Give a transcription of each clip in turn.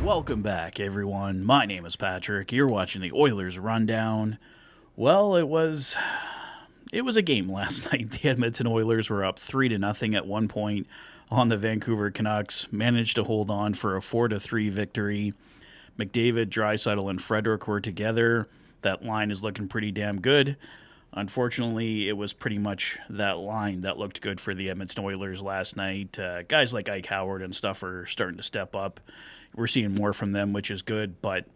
Welcome back, everyone. My name is Patrick. You're watching the Oilers Rundown. Well, it was a game last night. The Edmonton Oilers were up 3-0 at one point on the Vancouver Canucks. Managed to hold on for a 4-3 victory. McDavid, Draisaitl, and Frederic were together. That line is looking pretty damn good. Unfortunately, it was pretty much that line that looked good for the Edmonton Oilers last night. Guys like Ike Howard and stuff are starting to step up. We're seeing more from them, which is good. But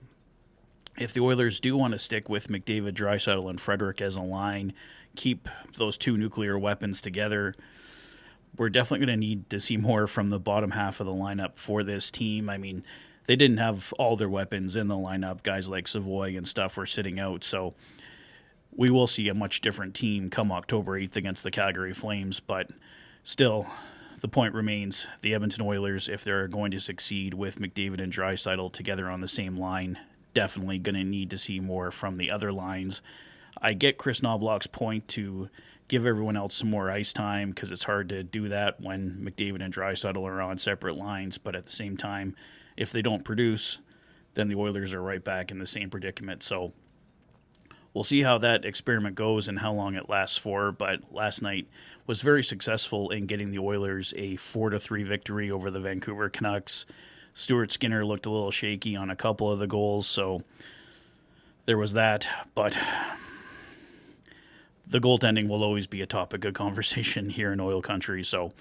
if the Oilers do want to stick with McDavid, Draisaitl, and Frederic as a line, keep those two nuclear weapons together, we're definitely going to need to see more from the bottom half of the lineup for this team. I mean, they didn't have all their weapons in the lineup. Guys like Savoy and stuff were sitting out, so we will see a much different team come October 8th against the Calgary Flames, but still, the point remains the Edmonton Oilers, if they're going to succeed with McDavid and Draisaitl together on the same line, definitely going to need to see more from the other lines. I get Chris Knobloch's point to give everyone else some more ice time because it's hard to do that when McDavid and Draisaitl are on separate lines, but at the same time, if they don't produce, then the Oilers are right back in the same predicament. So we'll see how that experiment goes and how long it lasts for, but last night was very successful in getting the Oilers a 4-3 victory over the Vancouver Canucks. Stuart Skinner looked a little shaky on a couple of the goals, so there was that, but the goaltending will always be a topic of conversation here in Oil Country, so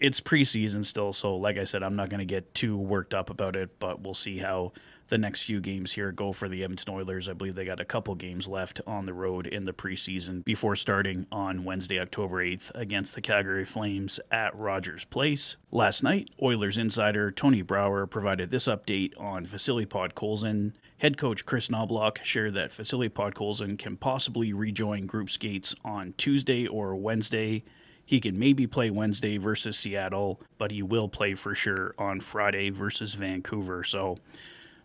it's preseason still, so like I said, I'm not going to get too worked up about it, but we'll see how the next few games here go for the Edmonton Oilers. I believe they got a couple games left on the road in the preseason before starting on Wednesday, October 8th against the Calgary Flames at Rogers Place. Last night, Oilers insider Tony Brouwer provided this update on Vasily Podkolzin. Head coach Chris Knobloch shared that Vasily Podkolzin can possibly rejoin group skates on Tuesday or Wednesday. He can maybe play Wednesday versus Seattle, but he will play for sure on Friday versus Vancouver. So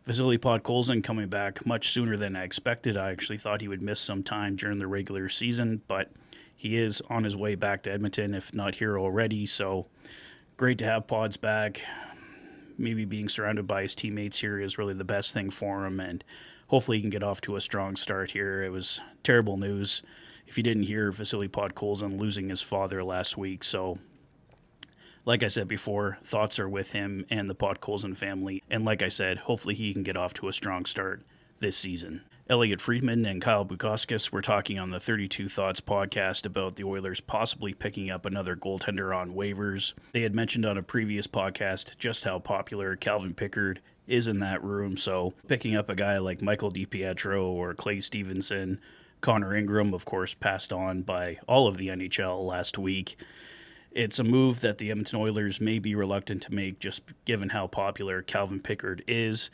Vasily Podkolzin coming back much sooner than I expected. I actually thought he would miss some time during the regular season, but he is on his way back to Edmonton, if not here already. So great to have Pods back. Maybe being surrounded by his teammates here is really the best thing for him, and hopefully he can get off to a strong start here. It was terrible news if you didn't hear Vasily Podkolzin losing his father last week. So like I said before, thoughts are with him and the Podkolzin family. And like I said, hopefully he can get off to a strong start this season. Elliot Friedman and Kyle Bukauskas were talking on the 32 Thoughts podcast about the Oilers possibly picking up another goaltender on waivers. They had mentioned on a previous podcast just how popular Calvin Pickard is in that room. So picking up a guy like Michael DiPietro or Clay Stevenson, Connor Ingram, of course, passed on by all of the NHL last week. It's a move that the Edmonton Oilers may be reluctant to make just given how popular Calvin Pickard is.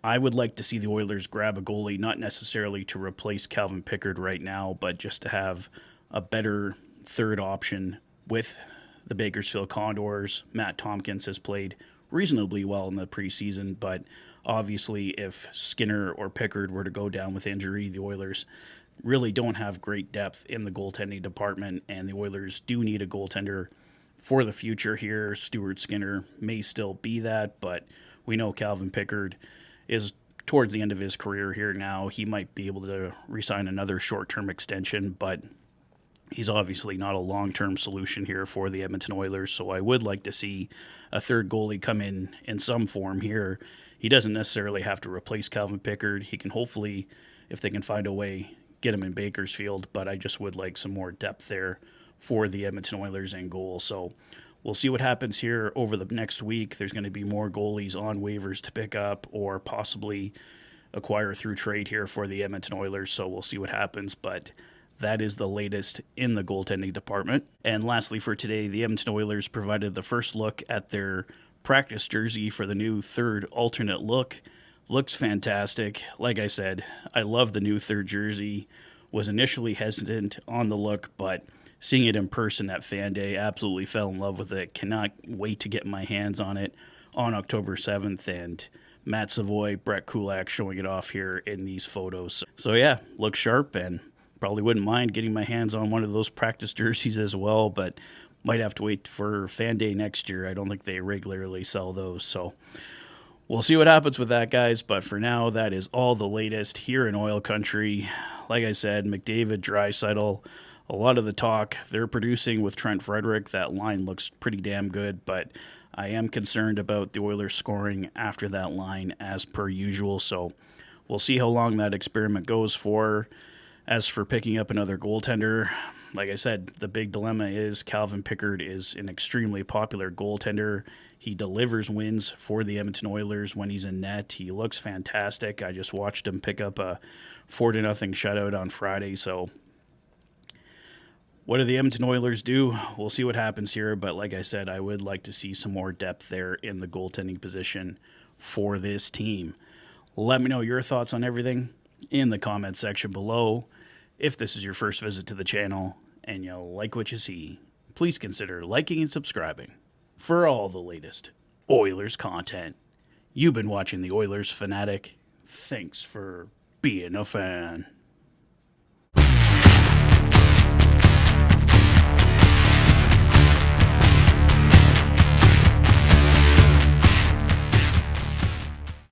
I would like to see the Oilers grab a goalie, not necessarily to replace Calvin Pickard right now, but just to have a better third option with the Bakersfield Condors. Matt Tompkins has played reasonably well in the preseason, but obviously if Skinner or Pickard were to go down with injury, the Oilers really don't have great depth in the goaltending department, and the Oilers do need a goaltender for the future here. Stuart Skinner may still be that, but we know Calvin Pickard is towards the end of his career here now. He might be able to re-sign another short-term extension, but he's obviously not a long-term solution here for the Edmonton Oilers, so I would like to see a third goalie come in some form here. He doesn't necessarily have to replace Calvin Pickard. He can hopefully, if they can find a way, get him in Bakersfield, but I just would like some more depth there for the Edmonton Oilers in goal. So we'll see what happens here over the next week. There's going to be more goalies on waivers to pick up or possibly acquire through trade here for the Edmonton Oilers, so we'll see what happens, but that is the latest in the goaltending department. And lastly for today, the Edmonton Oilers provided the first look at their practice jersey for the new third alternate look. Looks fantastic. Like I said, I love the new third jersey. Was initially hesitant on the look, but seeing it in person at Fan Day, absolutely fell in love with it. Cannot wait to get my hands on it on October 7th. And Matt Savoy, Brett Kulak showing it off here in these photos. So yeah, looks sharp, and probably wouldn't mind getting my hands on one of those practice jerseys as well, but might have to wait for Fan Day next year. I don't think they regularly sell those. So We'll see what happens with that, guys. But for now, that is all the latest here in oil country. Like I said, McDavid, Draisaitl, a lot of the talk. They're producing with Trent Frederick. That line looks pretty damn good, but I am concerned about the Oilers scoring after that line as per usual. So we'll see how long that experiment goes for. As for picking up another goaltender, like I said, the big dilemma is Calvin Pickard is an extremely popular goaltender. He delivers wins for the Edmonton Oilers when he's in net. He looks fantastic. I just watched him pick up a 4-0 shutout on Friday. So what do the Edmonton Oilers do? We'll see what happens here. But like I said, I would like to see some more depth there in the goaltending position for this team. Let me know your thoughts on everything in the comment section below. If this is your first visit to the channel and you like what you see, please consider liking and subscribing for all the latest Oilers content. You've been watching the Oilers Fanatic. Thanks for being a fan.